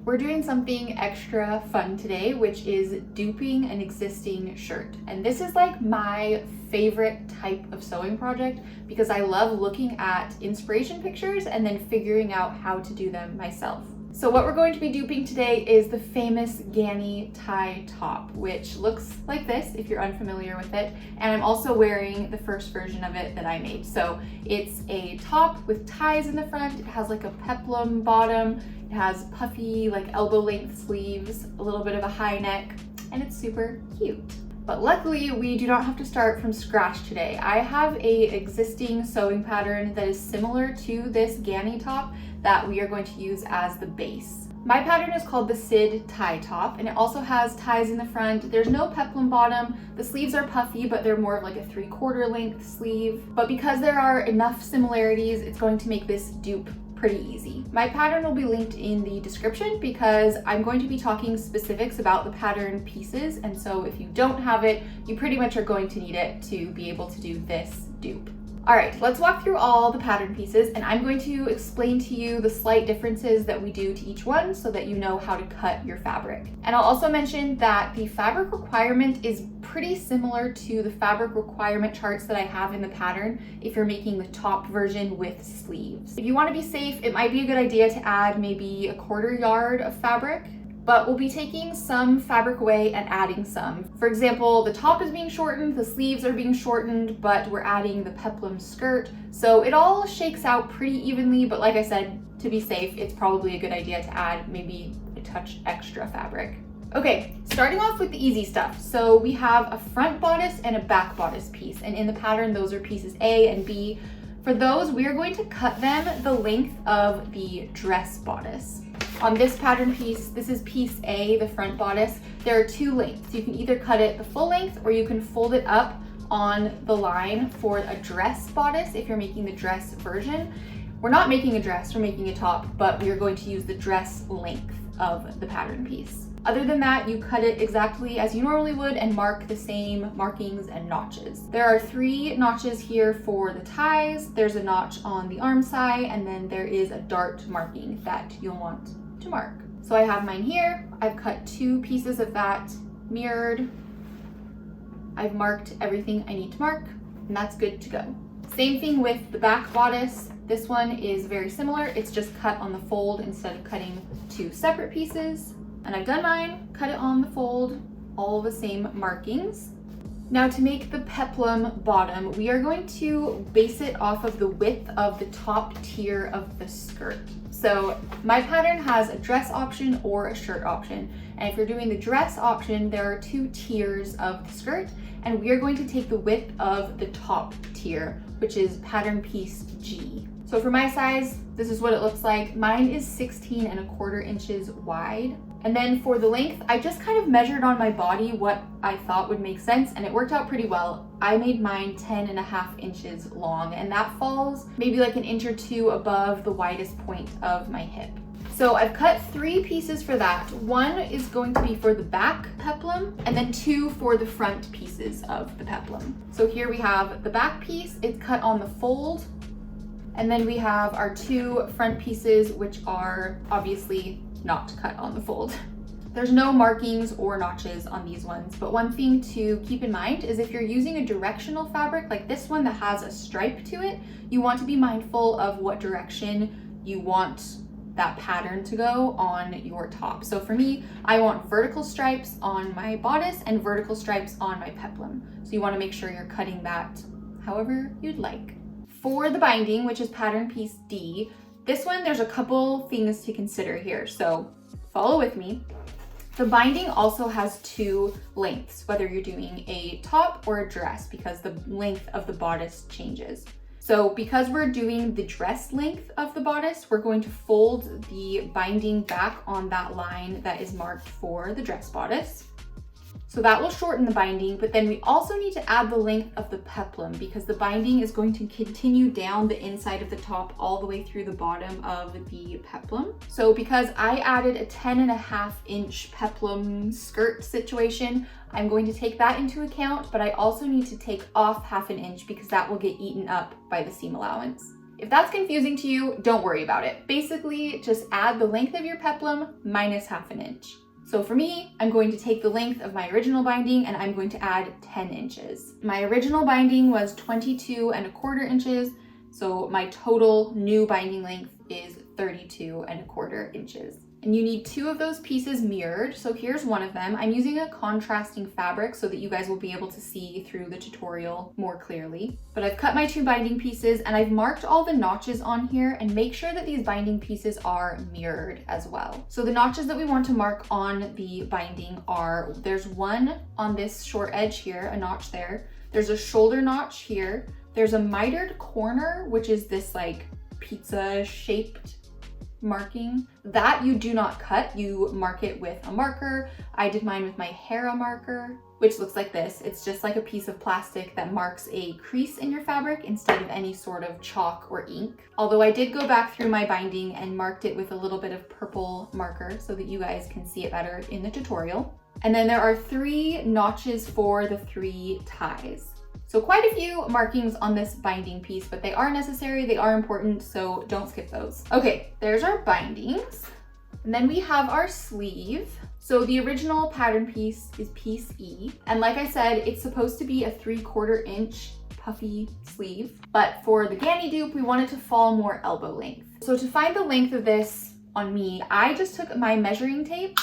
We're doing something extra fun today, which is duping an existing shirt. And this is like my favorite type of sewing project because I love looking at inspiration pictures and then figuring out how to do them myself. So what we're going to be duping today is the famous Ganni tie top, which looks like this if you're unfamiliar with it. And I'm also wearing the first version of it that I made. So it's a top with ties in the front. It has like a peplum bottom. It has puffy, like elbow length sleeves, a little bit of a high neck, and it's super cute. But luckily, we do not have to start from scratch today. I have a existing sewing pattern that is similar to this Ganni top that we are going to use as the base. My pattern is called the Syd Tie Top, and it also has ties in the front. There's no peplum bottom. The sleeves are puffy, but they're more of like a 3/4 length sleeve. But because there are enough similarities, it's going to make this dupe pretty easy. My pattern will be linked in the description because I'm going to be talking specifics about the pattern pieces, and so if you don't have it, you pretty much are going to need it to be able to do this dupe. All right, let's walk through all the pattern pieces, and I'm going to explain to you the slight differences that we do to each one so that you know how to cut your fabric. And I'll also mention that the fabric requirement is pretty similar to the fabric requirement charts that I have in the pattern if you're making the top version with sleeves. If you want to be safe, it might be a good idea to add maybe a 1/4 yard of fabric. But we'll be taking some fabric away and adding some. For example, the top is being shortened, the sleeves are being shortened, but we're adding the Peplum skirt. So it all shakes out pretty evenly, but like I said, to be safe, it's probably a good idea to add maybe a touch extra fabric. Okay, starting off with the easy stuff. So we have a front bodice and a back bodice piece, and in the pattern, those are pieces A and B. For those, we are going to cut them the length of the dress bodice. On this pattern piece, this is piece A, the front bodice. There are 2 lengths. You can either cut it the full length or you can fold it up on the line for a dress bodice if you're making the dress version. We're not making a dress, we're making a top, but we are going to use the dress length of the pattern piece. Other than that, you cut it exactly as you normally would and mark the same markings and notches. There are 3 notches here for the ties. There's a notch on the arm side, and then there is a dart marking that you'll want to mark. So I have mine here. I've cut 2 pieces of that mirrored. I've marked everything I need to mark, and that's good to go. Same thing with the back bodice. This one is very similar. It's just cut on the fold instead of cutting 2 separate pieces. And I've done mine, cut it on the fold, all the same markings. Now to make the peplum bottom, we are going to base it off of the width of the top tier of the skirt. So my pattern has a dress option or a shirt option. And if you're doing the dress option, there are 2 tiers of the skirt, and we are going to take the width of the top tier, which is pattern piece G. So for my size, this is what it looks like. Mine is 16¼ inches wide. And then for the length, I just kind of measured on my body what I thought would make sense, and it worked out pretty well. I made mine 10½ inches long, and that falls maybe like 1 or 2 inches above the widest point of my hip. So I've cut 3 pieces for that. 1 is going to be for the back peplum, and then 2 for the front pieces of the peplum. So here we have the back piece, it's cut on the fold, and then we have our 2 front pieces, which are obviously not cut on the fold. There's no markings or notches on these ones, but one thing to keep in mind is if you're using a directional fabric like this one that has a stripe to it, you want to be mindful of what direction you want that pattern to go on your top. So for me, I want vertical stripes on my bodice and vertical stripes on my peplum. So you want to make sure you're cutting that however you'd like. For the binding, which is pattern piece D, this one, there's a couple things to consider here, so follow with me. The binding also has 2 lengths, whether you're doing a top or a dress, because the length of the bodice changes. So because we're doing the dress length of the bodice, we're going to fold the binding back on that line that is marked for the dress bodice. So that will shorten the binding, but then we also need to add the length of the peplum because the binding is going to continue down the inside of the top all the way through the bottom of the peplum. So because I added a 10½ inch peplum skirt situation, I'm going to take that into account, but I also need to take off 1/2 inch because that will get eaten up by the seam allowance. If that's confusing to you, don't worry about it. Basically, just add the length of your peplum minus ½ inch. So for me, I'm going to take the length of my original binding and I'm going to add 10 inches. My original binding was 22¼ inches, so my total new binding length is 32¼ inches. And you need 2 of those pieces mirrored. So here's one of them. I'm using a contrasting fabric so that you guys will be able to see through the tutorial more clearly. But I've cut my 2 binding pieces and I've marked all the notches on here, and make sure that these binding pieces are mirrored as well. So the notches that we want to mark on the binding are, there's one on this short edge here, a notch there. There's a shoulder notch here. There's a mitered corner, which is this like pizza shaped marking. That you do not cut, you mark it with a marker. I did mine with my Hera marker, which looks like this. It's just like a piece of plastic that marks a crease in your fabric instead of any sort of chalk or ink. Although I did go back through my binding and marked it with a little bit of purple marker so that you guys can see it better in the tutorial. And then there are 3 notches for the 3 ties. So quite a few markings on this binding piece, but they are necessary, they are important, so don't skip those. Okay, there's our bindings. And then we have our sleeve. So the original pattern piece is piece E. And like I said, it's supposed to be a 3/4 inch puffy sleeve. But for the Ganni dupe, we want it to fall more elbow length. So to find the length of this on me, I just took my measuring tape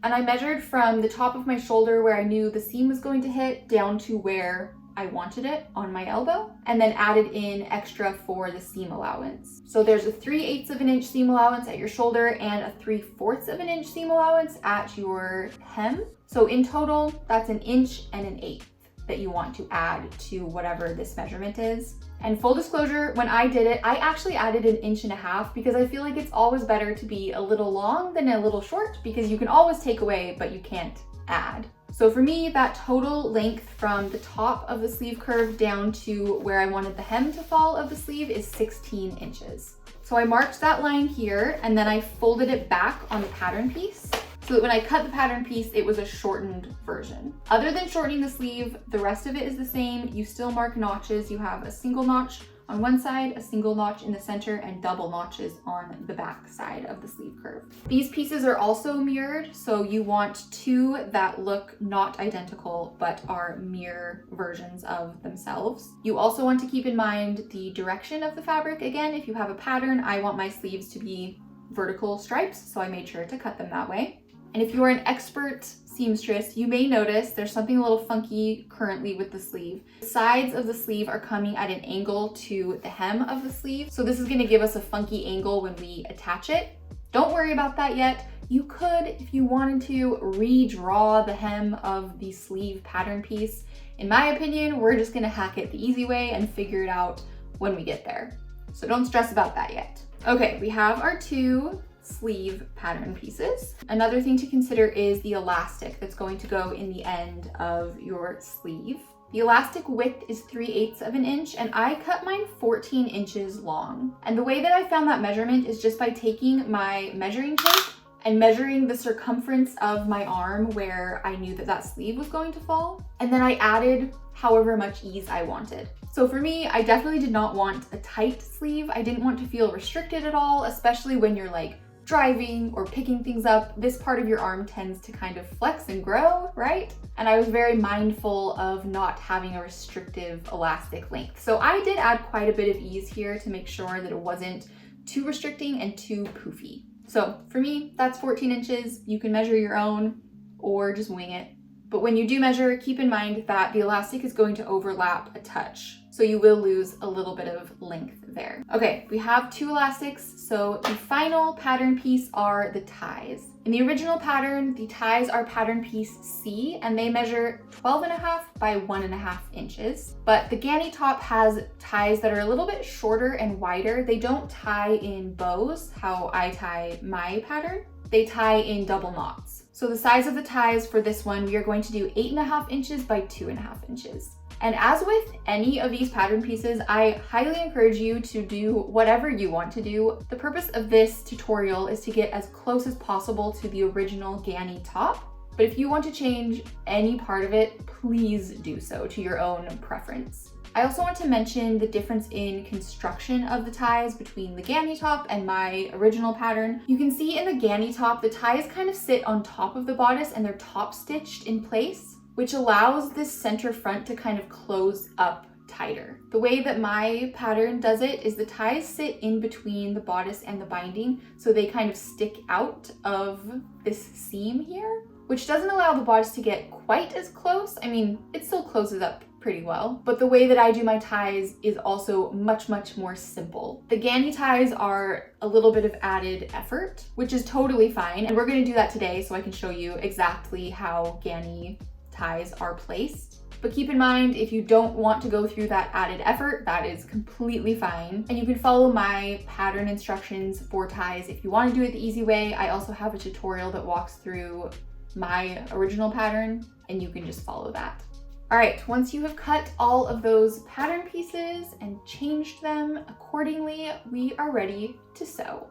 and I measured from the top of my shoulder where I knew the seam was going to hit down to where I wanted it on my elbow, and then added in extra for the seam allowance. So there's a 3/8 inch seam allowance at your shoulder and a 3/4 inch seam allowance at your hem. So in total, that's 1 inch and 1/8 that you want to add to whatever this measurement is. And full disclosure, when I did it, I actually added 1.5 inches because I feel like it's always better to be a little long than a little short, because you can always take away, but you can't add. So for me, that total length from the top of the sleeve curve down to where I wanted the hem to fall of the sleeve is 16 inches. So I marked that line here and then I folded it back on the pattern piece so that when I cut the pattern piece, it was a shortened version. Other than shortening the sleeve, the rest of it is the same. You still mark notches. You have a single notch on one side, a single notch in the center, and double notches on the back side of the sleeve curve. These pieces are also mirrored, so you want 2 that look not identical but are mirror versions of themselves. You also want to keep in mind the direction of the fabric. Again, if you have a pattern, I want my sleeves to be vertical stripes, so I made sure to cut them that way. And if you are an expert seamstress, you may notice there's something a little funky currently with the sleeve. The sides of the sleeve are coming at an angle to the hem of the sleeve, so this is going to give us a funky angle when we attach it. Don't worry about that yet. You could, if you wanted to, redraw the hem of the sleeve pattern piece. In my opinion, we're just going to hack it the easy way and figure it out when we get there. So don't stress about that yet. Okay, we have our 2 sleeve pattern pieces. Another thing to consider is the elastic that's going to go in the end of your sleeve. The elastic width is 3/8 inch and I cut mine 14 inches long. And the way that I found that measurement is just by taking my measuring tape and measuring the circumference of my arm where I knew that that sleeve was going to fall. And then I added however much ease I wanted. So for me, I definitely did not want a tight sleeve. I didn't want to feel restricted at all, especially when you're like driving or picking things up. This part of your arm tends to kind of flex and grow, right? And I was very mindful of not having a restrictive elastic length. So I did add quite a bit of ease here to make sure that it wasn't too restricting and too poofy. So for me, that's 14 inches. You can measure your own or just wing it. But when you do measure, keep in mind that the elastic is going to overlap a touch. So you will lose a little bit of length there. Okay, we have 2 elastics. So the final pattern piece are the ties. In the original pattern, the ties are pattern piece C and they measure 12.5 by 1.5 inches. But the Ganni top has ties that are a little bit shorter and wider. They don't tie in bows, how I tie my pattern. They tie in double knots. So the size of the ties for this one, we are going to do 8.5 inches by 2.5 inches. And as with any of these pattern pieces, I highly encourage you to do whatever you want to do. The purpose of this tutorial is to get as close as possible to the original Ganni top. But if you want to change any part of it, please do so to your own preference. I also want to mention the difference in construction of the ties between the Ganni top and my original pattern. You can see in the Ganni top, the ties kind of sit on top of the bodice and they're top stitched in place, which allows this center front to kind of close up tighter. The way that my pattern does it is the ties sit in between the bodice and the binding, so they kind of stick out of this seam here, which doesn't allow the bodice to get quite as close. I mean, it still closes up pretty well, but the way that I do my ties is also much more simple. The Ganni ties are a little bit of added effort, which is totally fine, and we're going to do that today so I can show you exactly how Ganni ties are placed. But keep in mind, if you don't want to go through that added effort, that is completely fine. And you can follow my pattern instructions for ties if you want to do it the easy way. I also have a tutorial that walks through my original pattern, and you can just follow that. All right, once you have cut all of those pattern pieces and changed them accordingly, we are ready to sew.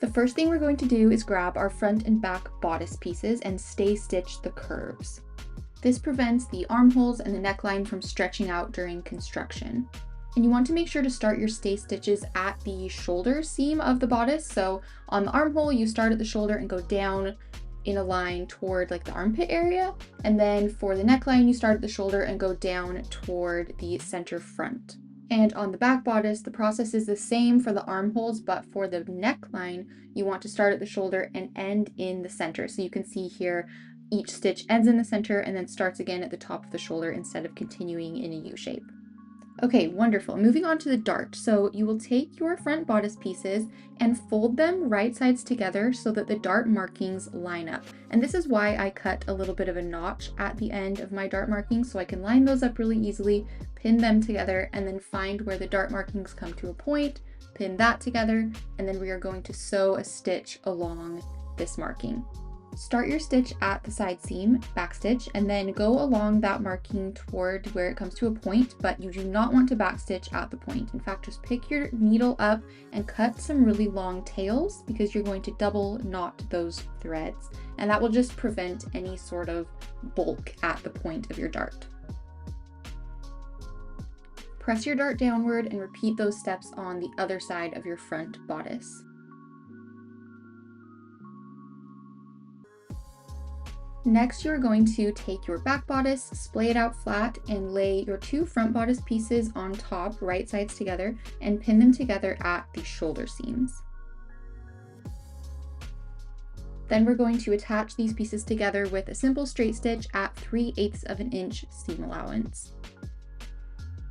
The first thing we're going to do is grab our front and back bodice pieces and stay stitch the curves. This prevents the armholes and the neckline from stretching out during construction. And you want to make sure to start your stay stitches at the shoulder seam of the bodice. So on the armhole, you start at the shoulder and go down in a line toward like the armpit area. And then for the neckline, you start at the shoulder and go down toward the center front. And on the back bodice, the process is the same for the armholes, but for the neckline, you want to start at the shoulder and end in the center. So you can see here, each stitch ends in the center and then starts again at the top of the shoulder instead of continuing in a U shape. Okay, wonderful. Moving on to the dart. So you will take your front bodice pieces and fold them right sides together so that the dart markings line up. And this is why I cut a little bit of a notch at the end of my dart markings, so I can line those up really easily, pin them together, and then find where the dart markings come to a point, pin that together, and then we are going to sew a stitch along this marking. Start your stitch at the side seam, backstitch, and then go along that marking toward where it comes to a point, but you do not want to backstitch at the point. In fact, just pick your needle up and cut some really long tails because you're going to double knot those threads, and that will just prevent any sort of bulk at the point of your dart. Press your dart downward and repeat those steps on the other side of your front bodice. Next, you're going to take your back bodice, splay it out flat, and lay your two front bodice pieces on top, right sides together, and pin them together at the shoulder seams. Then we're going to attach these pieces together with a simple straight stitch at 3/8 of an inch seam allowance.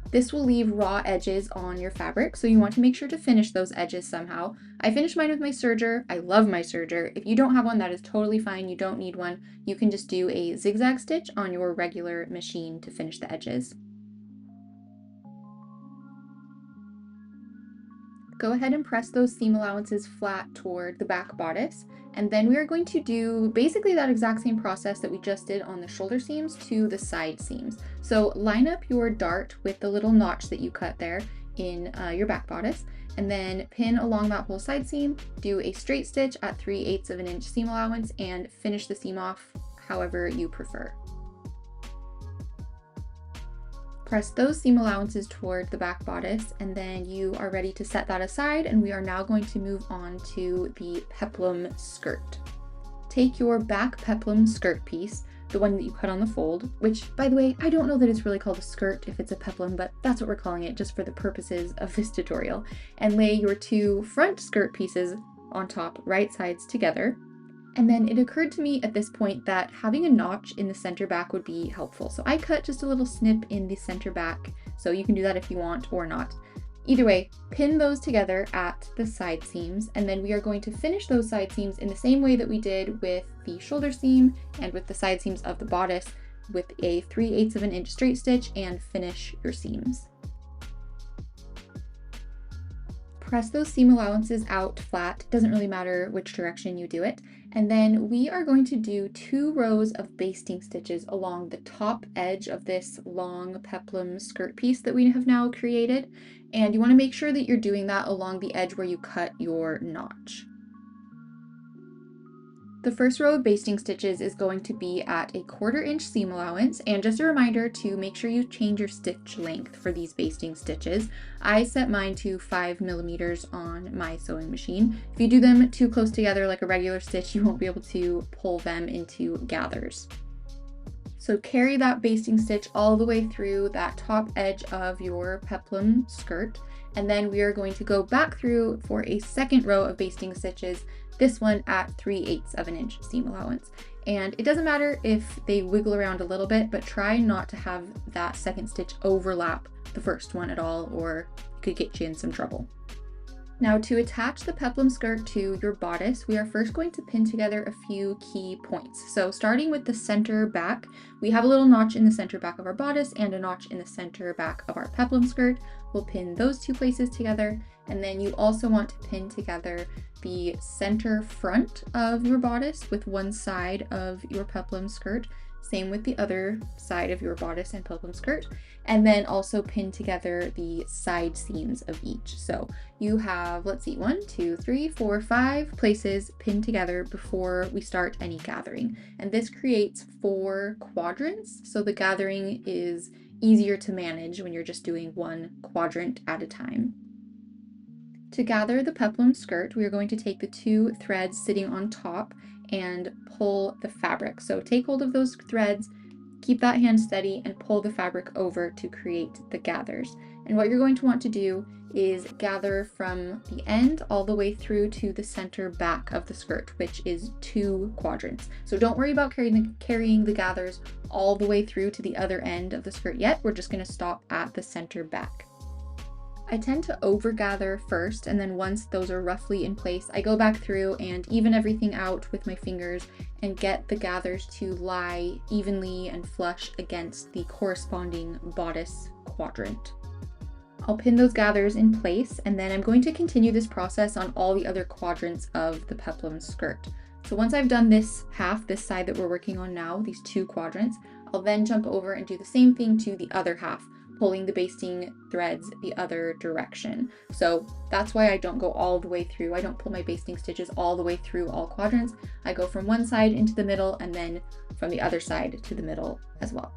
This will leave raw edges on your fabric, so you want to make sure to finish those edges somehow. I finished mine with my serger. I love my serger. If you don't have one, that is totally fine. You don't need one. You can just do a zigzag stitch on your regular machine to finish the edges. Go ahead and press those seam allowances flat toward the back bodice, and then we are going to do basically that exact same process that we just did on the shoulder seams to the side seams. So line up your dart with the little notch that you cut there in your back bodice, and then pin along that whole side seam, do a straight stitch at 3/8 of an inch seam allowance, and finish the seam off however you prefer. Press those seam allowances toward the back bodice, and then you are ready to set that aside, and we are now going to move on to the peplum skirt. Take your back peplum skirt piece, the one that you cut on the fold, which, by the way, I don't know that it's really called a skirt if it's a peplum, but that's what we're calling it just for the purposes of this tutorial, and lay your two front skirt pieces on top, right sides together. And then it occurred to me at this point that having a notch in the center back would be helpful. So I cut just a little snip in the center back, so you can do that if you want or not. Either way, pin those together at the side seams, and then we are going to finish those side seams in the same way that we did with the shoulder seam and with the side seams of the bodice, with a 3/8 of an inch straight stitch, and finish your seams. Press those seam allowances out flat, doesn't really matter which direction you do it, and then we are going to do 2 rows of basting stitches along the top edge of this long peplum skirt piece that we have now created, and you want to make sure that you're doing that along the edge where you cut your notch. The first row of basting stitches is going to be at a 1/4 inch seam allowance, and just a reminder to make sure you change your stitch length for these basting stitches. I set mine to 5 millimeters on my sewing machine. If you do them too close together like a regular stitch, you won't be able to pull them into gathers. So carry that basting stitch all the way through that top edge of your peplum skirt, and then we are going to go back through for a second row of basting stitches, this one at 3/8 of an inch seam allowance. And it doesn't matter if they wiggle around a little bit, but try not to have that second stitch overlap the first one at all, or it could get you in some trouble. Now, to attach the peplum skirt to your bodice, we are first going to pin together a few key points. So starting with the center back, we have a little notch in the center back of our bodice and a notch in the center back of our peplum skirt. We'll pin those two places together, and then you also want to pin together the center front of your bodice with one side of your peplum skirt. Same with the other side of your bodice and peplum skirt, and then also pin together the side seams of each. So you have, let's see, 1, 2, 3, 4, 5 places pinned together before we start any gathering. And this creates 4 quadrants, so the gathering is easier to manage when you're just doing one quadrant at a time. To gather the peplum skirt, we are going to take the 2 threads sitting on top and pull the fabric. So take hold of those threads, keep that hand steady, and pull the fabric over to create the gathers. And what you're going to want to do is gather from the end all the way through to the center back of the skirt, which is 2 quadrants. So don't worry about carrying the gathers all the way through to the other end of the skirt yet. We're just going to stop at the center back. I tend to over gather first, and then once those are roughly in place, I go back through and even everything out with my fingers and get the gathers to lie evenly and flush against the corresponding bodice quadrant. I'll pin those gathers in place, and then I'm going to continue this process on all the other quadrants of the peplum skirt. So once I've done this half, this side that we're working on now, these 2 quadrants, I'll then jump over and do the same thing to the other half, pulling the basting threads the other direction. So that's why I don't go all the way through. I don't pull my basting stitches all the way through all quadrants. I go from one side into the middle and then from the other side to the middle as well.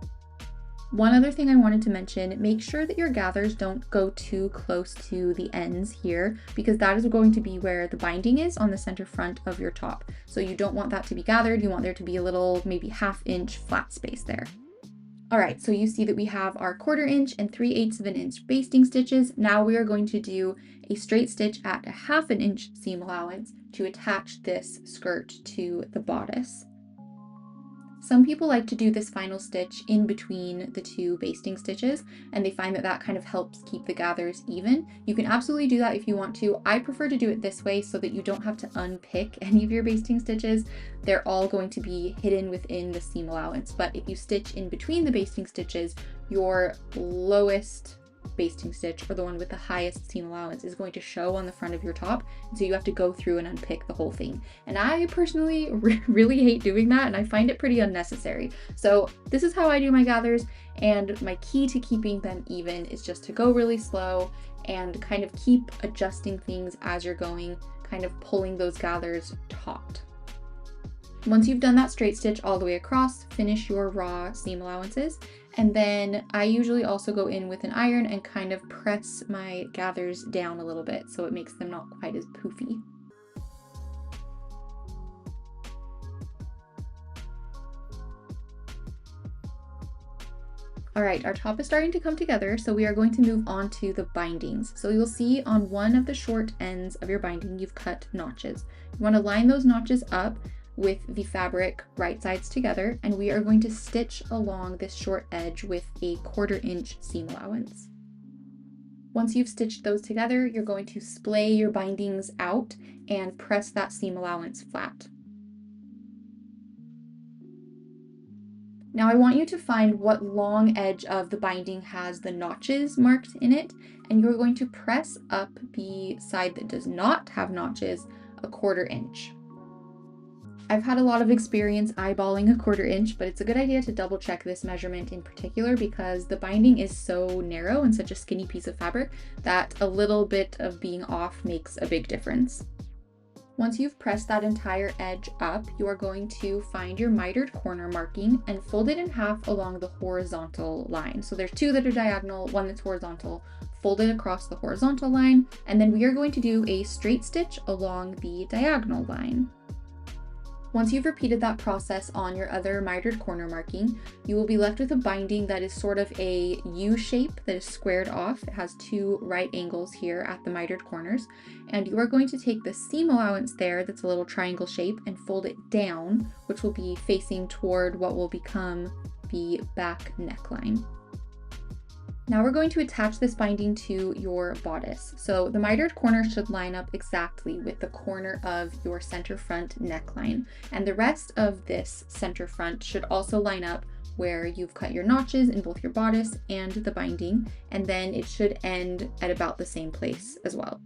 One other thing I wanted to mention, make sure that your gathers don't go too close to the ends here, because that is going to be where the binding is on the center front of your top. So you don't want that to be gathered. You want there to be a little, maybe 1/2 inch flat space there. All right, so you see that we have our 1/4 inch and 3/8 of an inch basting stitches. Now we are going to do a straight stitch at a 1/2 inch seam allowance to attach this skirt to the bodice. Some people like to do this final stitch in between the 2 basting stitches, and they find that that kind of helps keep the gathers even. You can absolutely do that if you want to. I prefer to do it this way so that you don't have to unpick any of your basting stitches. They're all going to be hidden within the seam allowance, but if you stitch in between the basting stitches, your lowest basting stitch, or the one with the highest seam allowance, is going to show on the front of your top, and so you have to go through and unpick the whole thing. And I personally really hate doing that, and I find it pretty unnecessary. So this is how I do my gathers, and my key to keeping them even is just to go really slow and kind of keep adjusting things as you're going, kind of pulling those gathers taut. Once you've done that straight stitch all the way across, finish your raw seam allowances, and then I usually also go in with an iron and kind of press my gathers down a little bit so it makes them not quite as poofy. All right, our top is starting to come together, so we are going to move on to the bindings. So you'll see on one of the short ends of your binding, you've cut notches. You want to line those notches up with the fabric right sides together, and we are going to stitch along this short edge with a 1/4 inch seam allowance. Once you've stitched those together, you're going to splay your bindings out and press that seam allowance flat. Now I want you to find what long edge of the binding has the notches marked in it, and you're going to press up the side that does not have notches a 1/4 inch. I've had a lot of experience eyeballing a 1/4 inch, but it's a good idea to double check this measurement in particular because the binding is so narrow and such a skinny piece of fabric that a little bit of being off makes a big difference. Once you've pressed that entire edge up, you are going to find your mitered corner marking and fold it in half along the horizontal line. So there's two that are diagonal, one that's horizontal. Fold it across the horizontal line, and then we are going to do a straight stitch along the diagonal line. Once you've repeated that process on your other mitered corner marking, you will be left with a binding that is sort of a U shape that is squared off. It has two right angles here at the mitered corners, and you are going to take the seam allowance there that's a little triangle shape and fold it down, which will be facing toward what will become the back neckline. Now we're going to attach this binding to your bodice. So the mitered corner should line up exactly with the corner of your center front neckline. And the rest of this center front should also line up where you've cut your notches in both your bodice and the binding. And then it should end at about the same place as well.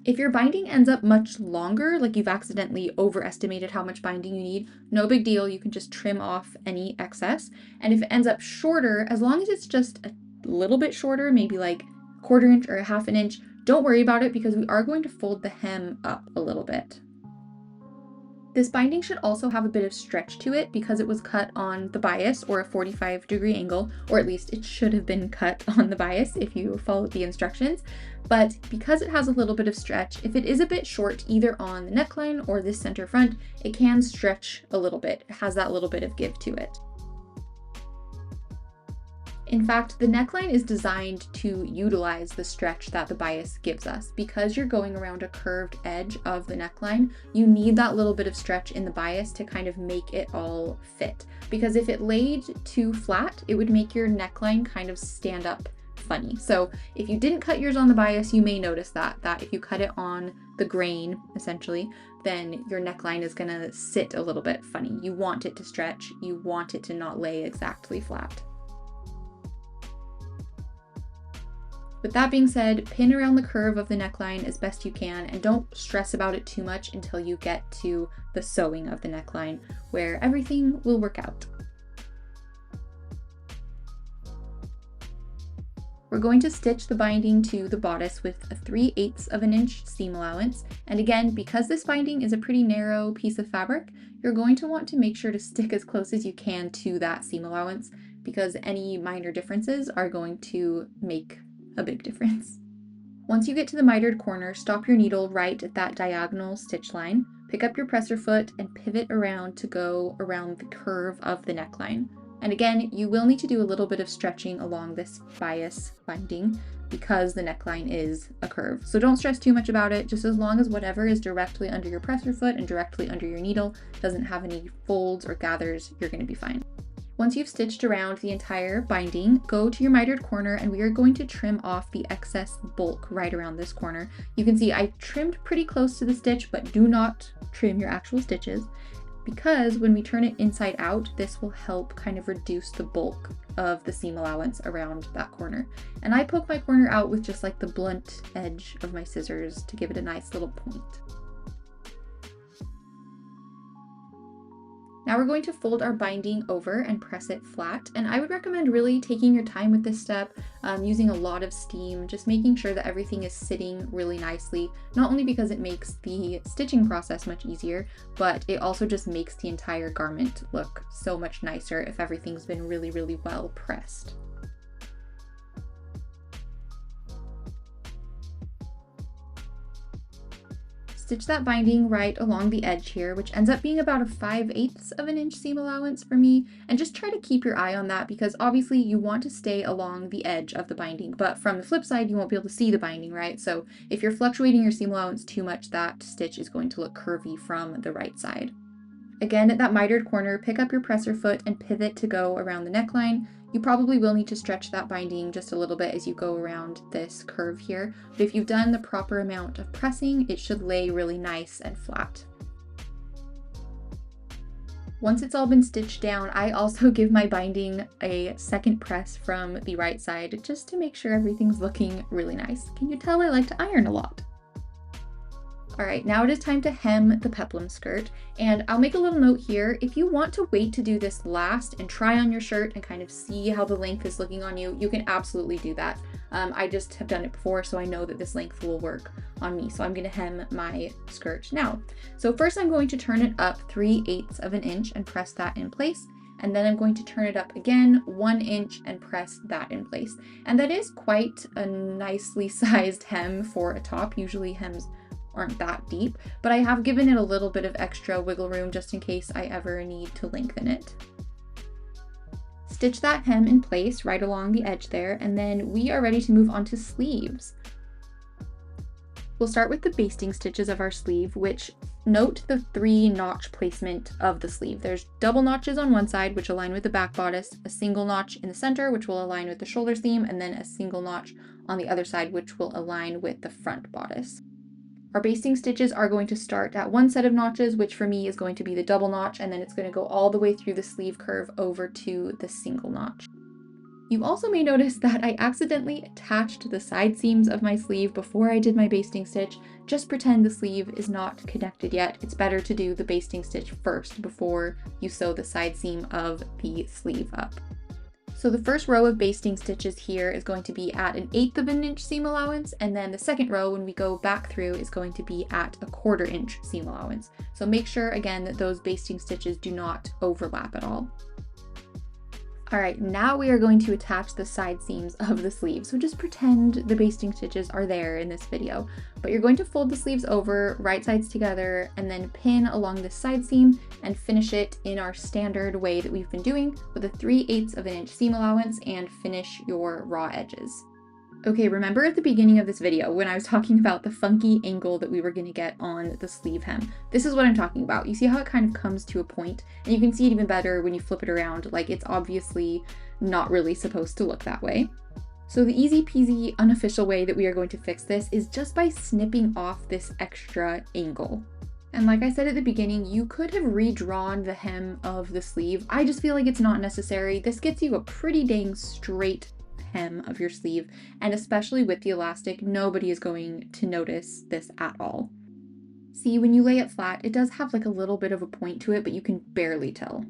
If your binding ends up much longer, like you've accidentally overestimated how much binding you need, no big deal. You can just trim off any excess. And if it ends up shorter, as long as it's just a little bit shorter, maybe like a 1/4 inch or a 1/2 inch, don't worry about it because we are going to fold the hem up a little bit. This binding should also have a bit of stretch to it because it was cut on the bias or a 45-degree angle, or at least it should have been cut on the bias if you followed the instructions. But because it has a little bit of stretch, if it is a bit short either on the neckline or this center front, it can stretch a little bit. It has that little bit of give to it. In fact, the neckline is designed to utilize the stretch that the bias gives us. Because you're going around a curved edge of the neckline, you need that little bit of stretch in the bias to kind of make it all fit. Because if it laid too flat, it would make your neckline kind of stand up funny. So if you didn't cut yours on the bias, you may notice that if you cut it on the grain, essentially, then your neckline is gonna sit a little bit funny. You want it to stretch, you want it to not lay exactly flat. With that being said, pin around the curve of the neckline as best you can and don't stress about it too much until you get to the sewing of the neckline, where everything will work out. We're going to stitch the binding to the bodice with a 3/8 of an inch seam allowance. And again, because this binding is a pretty narrow piece of fabric, you're going to want to make sure to stick as close as you can to that seam allowance because any minor differences are going to make a big difference. Once you get to the mitered corner, stop your needle right at that diagonal stitch line, pick up your presser foot and pivot around to go around the curve of the neckline. And again, you will need to do a little bit of stretching along this bias binding because the neckline is a curve. So don't stress too much about it, just as long as whatever is directly under your presser foot and directly under your needle doesn't have any folds or gathers, you're going to be fine. Once you've stitched around the entire binding, go to your mitered corner and we are going to trim off the excess bulk right around this corner. You can see I trimmed pretty close to the stitch, but do not trim your actual stitches because when we turn it inside out, this will help kind of reduce the bulk of the seam allowance around that corner. And I poke my corner out with just like the blunt edge of my scissors to give it a nice little point. Now we're going to fold our binding over and press it flat, and I would recommend really taking your time with this step, using a lot of steam, just making sure that everything is sitting really nicely, not only because it makes the stitching process much easier, but it also just makes the entire garment look so much nicer if everything's been really, really well pressed. Stitch that binding right along the edge here, which ends up being about a 5/8 of an inch seam allowance for me. And just try to keep your eye on that because obviously you want to stay along the edge of the binding, but from the flip side, you won't be able to see the binding, right? So if you're fluctuating your seam allowance too much, that stitch is going to look curvy from the right side. Again, at that mitered corner, pick up your presser foot and pivot to go around the neckline. You probably will need to stretch that binding just a little bit as you go around this curve here, but if you've done the proper amount of pressing, it should lay really nice and flat. Once it's all been stitched down, I also give my binding a second press from the right side just to make sure everything's looking really nice. Can you tell I like to iron a lot? All right, now it is time to hem the peplum skirt, and I'll make a little note here. If you want to wait to do this last and try on your shirt and kind of see how the length is looking on you, you can absolutely do that. I just have done it before, so I know that this length will work on me. So I'm gonna hem my skirt now. So first I'm going to turn it up 3/8 of an inch and press that in place. And then I'm going to turn it up again 1 inch and press that in place. And that is quite a nicely sized hem for a top. Usually hems aren't that deep, but I have given it a little bit of extra wiggle room just in case I ever need to lengthen it. Stitch that hem in place right along the edge there, and then we are ready to move on to sleeves. We'll start with the basting stitches of our sleeve, which note the 3-notch placement of the sleeve. There's double notches on one side, which align with the back bodice, a single notch in the center, which will align with the shoulder seam, and then a single notch on the other side, which will align with the front bodice. Our basting stitches are going to start at one set of notches, which for me is going to be the double notch, and then it's going to go all the way through the sleeve curve over to the single notch. You also may notice that I accidentally attached the side seams of my sleeve before I did my basting stitch. Just pretend the sleeve is not connected yet. It's better to do the basting stitch first before you sew the side seam of the sleeve up. So the first row of basting stitches here is going to be at 1/8 of an inch seam allowance, and then the second row when we go back through is going to be at 1/4 inch seam allowance. So make sure again that those basting stitches do not overlap at all. All right, now we are going to attach the side seams of the sleeve. So just pretend the basting stitches are there in this video, but you're going to fold the sleeves over, right sides together, and then pin along the side seam and finish it in our standard way that we've been doing with a 3/8 of an inch seam allowance and finish your raw edges. Okay, remember at the beginning of this video when I was talking about the funky angle that we were going to get on the sleeve hem? This is what I'm talking about. You see how it kind of comes to a point, and you can see it even better when you flip it around, like it's obviously not really supposed to look that way. So the easy peasy unofficial way that we are going to fix this is just by snipping off this extra angle. And like I said at the beginning, you could have redrawn the hem of the sleeve. I just feel like it's not necessary. This gets you a pretty dang straight hem of your sleeve, and especially with the elastic, nobody is going to notice this at all. See, when you lay it flat, it does have like a little bit of a point to it, but you can barely tell.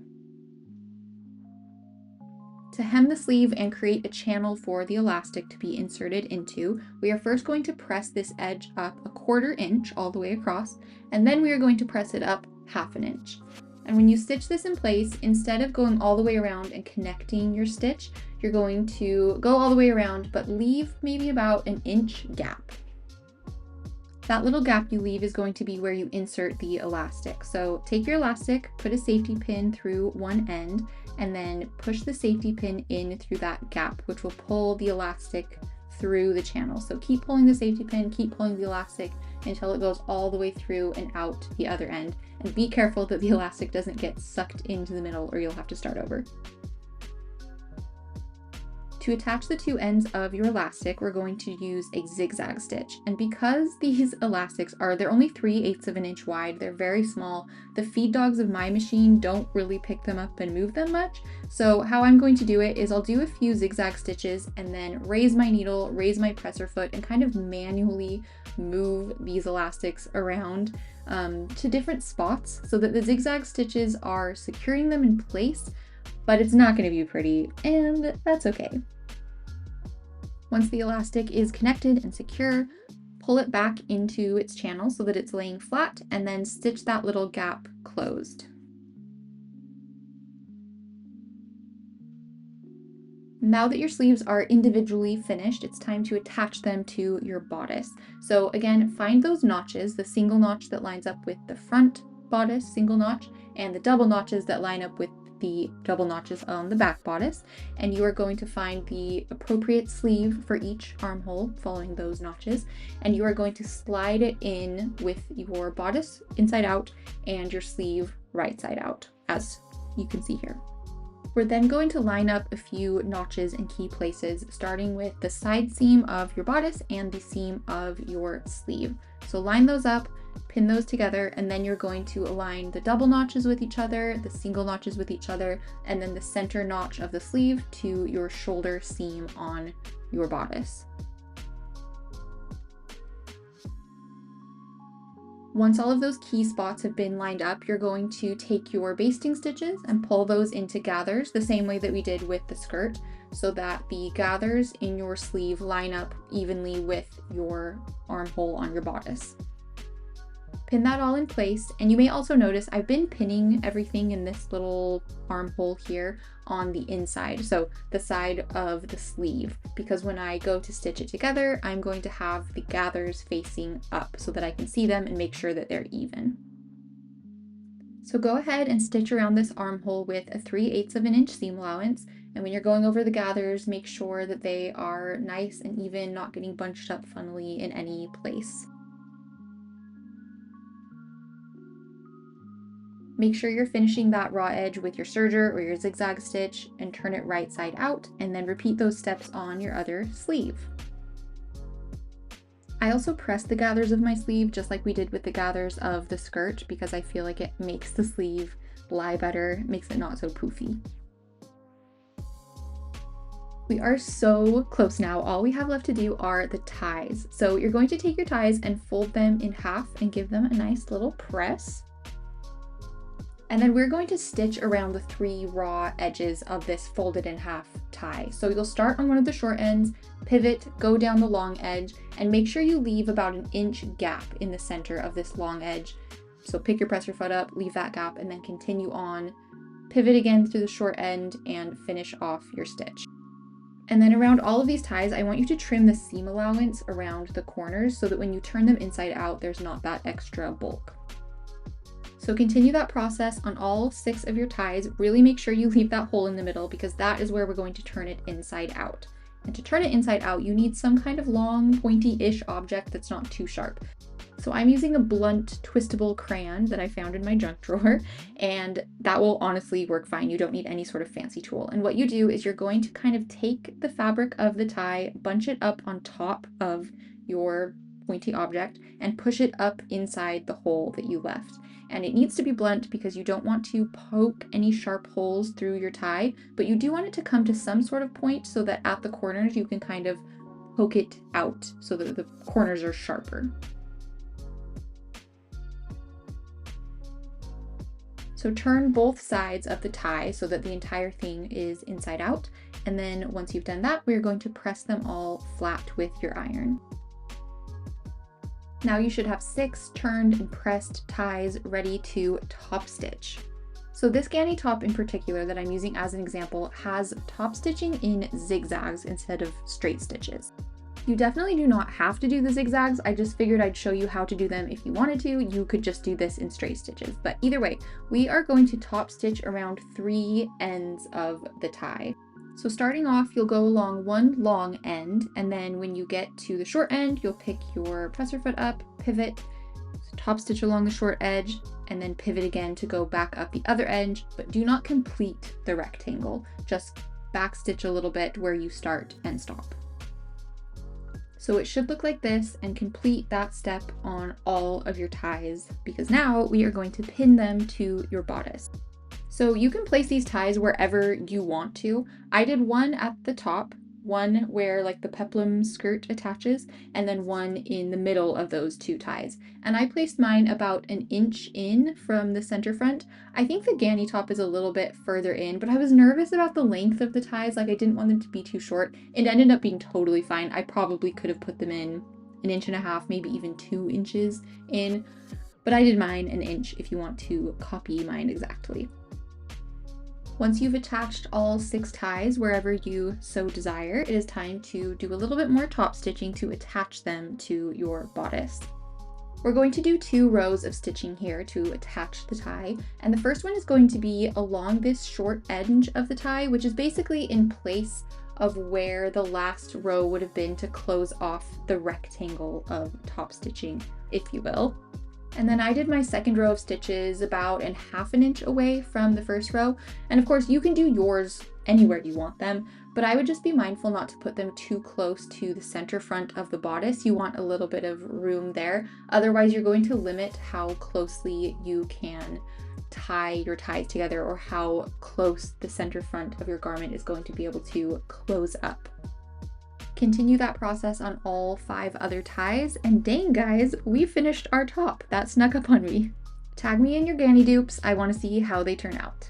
To hem the sleeve and create a channel for the elastic to be inserted into, we are first going to press this edge up 1/4 inch all the way across, and then we are going to press it up 1/2 inch. And when you stitch this in place, instead of going all the way around and connecting your stitch, you're going to go all the way around, but leave maybe about 1 inch gap. That little gap you leave is going to be where you insert the elastic. So take your elastic, put a safety pin through one end, and then push the safety pin in through that gap, which will pull the elastic through the channel. So keep pulling the safety pin, keep pulling the elastic until it goes all the way through and out the other end. And be careful that the elastic doesn't get sucked into the middle or you'll have to start over. To attach the two ends of your elastic, we're going to use a zigzag stitch. And because these elastics they're only 3/8 of an inch wide, they're very small, the feed dogs of my machine don't really pick them up and move them much. So how I'm going to do it is I'll do a few zigzag stitches and then raise my needle, raise my presser foot, and kind of manually move these elastics around to different spots so that the zigzag stitches are securing them in place, but it's not going to be pretty, and that's okay. Once the elastic is connected and secure, pull it back into its channel so that it's laying flat, and then stitch that little gap closed. Now that your sleeves are individually finished, it's time to attach them to your bodice. So again, find those notches, the single notch that lines up with the front bodice, single notch, and the double notches that line up with the double notches on the back bodice, and you are going to find the appropriate sleeve for each armhole following those notches, and you are going to slide it in with your bodice inside out and your sleeve right side out, as you can see here. We're then going to line up a few notches in key places, starting with the side seam of your bodice and the seam of your sleeve. So line those up, pin those together, and then you're going to align the double notches with each other, the single notches with each other, and then the center notch of the sleeve to your shoulder seam on your bodice. Once all of those key spots have been lined up, you're going to take your basting stitches and pull those into gathers the same way that we did with the skirt, so that the gathers in your sleeve line up evenly with your armhole on your bodice. Pin that all in place, and you may also notice I've been pinning everything in this little armhole here on the inside, so the side of the sleeve, because when I go to stitch it together, I'm going to have the gathers facing up so that I can see them and make sure that they're even. So go ahead and stitch around this armhole with a 3/8 of an inch seam allowance, and when you're going over the gathers, make sure that they are nice and even, not getting bunched up funnily in any place. Make sure you're finishing that raw edge with your serger or your zigzag stitch and turn it right side out, and then repeat those steps on your other sleeve. I also press the gathers of my sleeve just like we did with the gathers of the skirt, because I feel like it makes the sleeve lie better, makes it not so poofy. We are so close now. All we have left to do are the ties. So you're going to take your ties and fold them in half and give them a nice little press. And then we're going to stitch around the 3 raw edges of this folded in half tie. So you'll start on one of the short ends, pivot, go down the long edge, and make sure you leave about an inch gap in the center of this long edge. So pick your presser foot up, leave that gap, and then continue on, pivot again through the short end, and finish off your stitch. And then around all of these ties, I want you to trim the seam allowance around the corners so that when you turn them inside out, there's not that extra bulk. So continue that process on all 6 of your ties. Really make sure you leave that hole in the middle, because that is where we're going to turn it inside out. And to turn it inside out, you need some kind of long, pointy-ish object that's not too sharp. So I'm using a blunt, twistable crayon that I found in my junk drawer, and that will honestly work fine. You don't need any sort of fancy tool. And what you do is you're going to kind of take the fabric of the tie, bunch it up on top of your pointy object, and push it up inside the hole that you left. And it needs to be blunt because you don't want to poke any sharp holes through your tie, but you do want it to come to some sort of point so that at the corners you can kind of poke it out so that the corners are sharper. So turn both sides of the tie so that the entire thing is inside out, and then once you've done that, we're going to press them all flat with your iron. Now you should have 6 turned and pressed ties ready to top stitch. So this Ganni top in particular that I'm using as an example has top stitching in zigzags instead of straight stitches. You definitely do not have to do the zigzags. I just figured I'd show you how to do them if you wanted to. You could just do this in straight stitches. But either way, we are going to top stitch around 3 ends of the tie. So starting off, you'll go along one long end, and then when you get to the short end, you'll pick your presser foot up, pivot, top stitch along the short edge, and then pivot again to go back up the other edge, but do not complete the rectangle. Just back stitch a little bit where you start and stop. So it should look like this, and complete that step on all of your ties, because now we are going to pin them to your bodice. So you can place these ties wherever you want to. I did one at the top, one where like the Peplum skirt attaches, and then one in the middle of those 2 ties. And I placed mine about an inch in from the center front. I think the Ganni top is a little bit further in, but I was nervous about the length of the ties. Like I didn't want them to be too short. It ended up being totally fine. I probably could have put them in 1.5 inches, maybe even 2 inches in, but I did mine an inch if you want to copy mine exactly. Once you've attached all 6 ties wherever you so desire, it is time to do a little bit more top stitching to attach them to your bodice. We're going to do 2 rows of stitching here to attach the tie, and the first one is going to be along this short edge of the tie, which is basically in place of where the last row would have been to close off the rectangle of top stitching, if you will. And then I did my second row of stitches about 1/2 inch away from the first row. And of course you can do yours anywhere you want them, but I would just be mindful not to put them too close to the center front of the bodice. You want a little bit of room there. Otherwise you're going to limit how closely you can tie your ties together, or how close the center front of your garment is going to be able to close up. continue that process on all 5 other ties, and dang guys, we finished our top. That snuck up on me. Tag me in your Ganni dupes, I want to see how they turn out.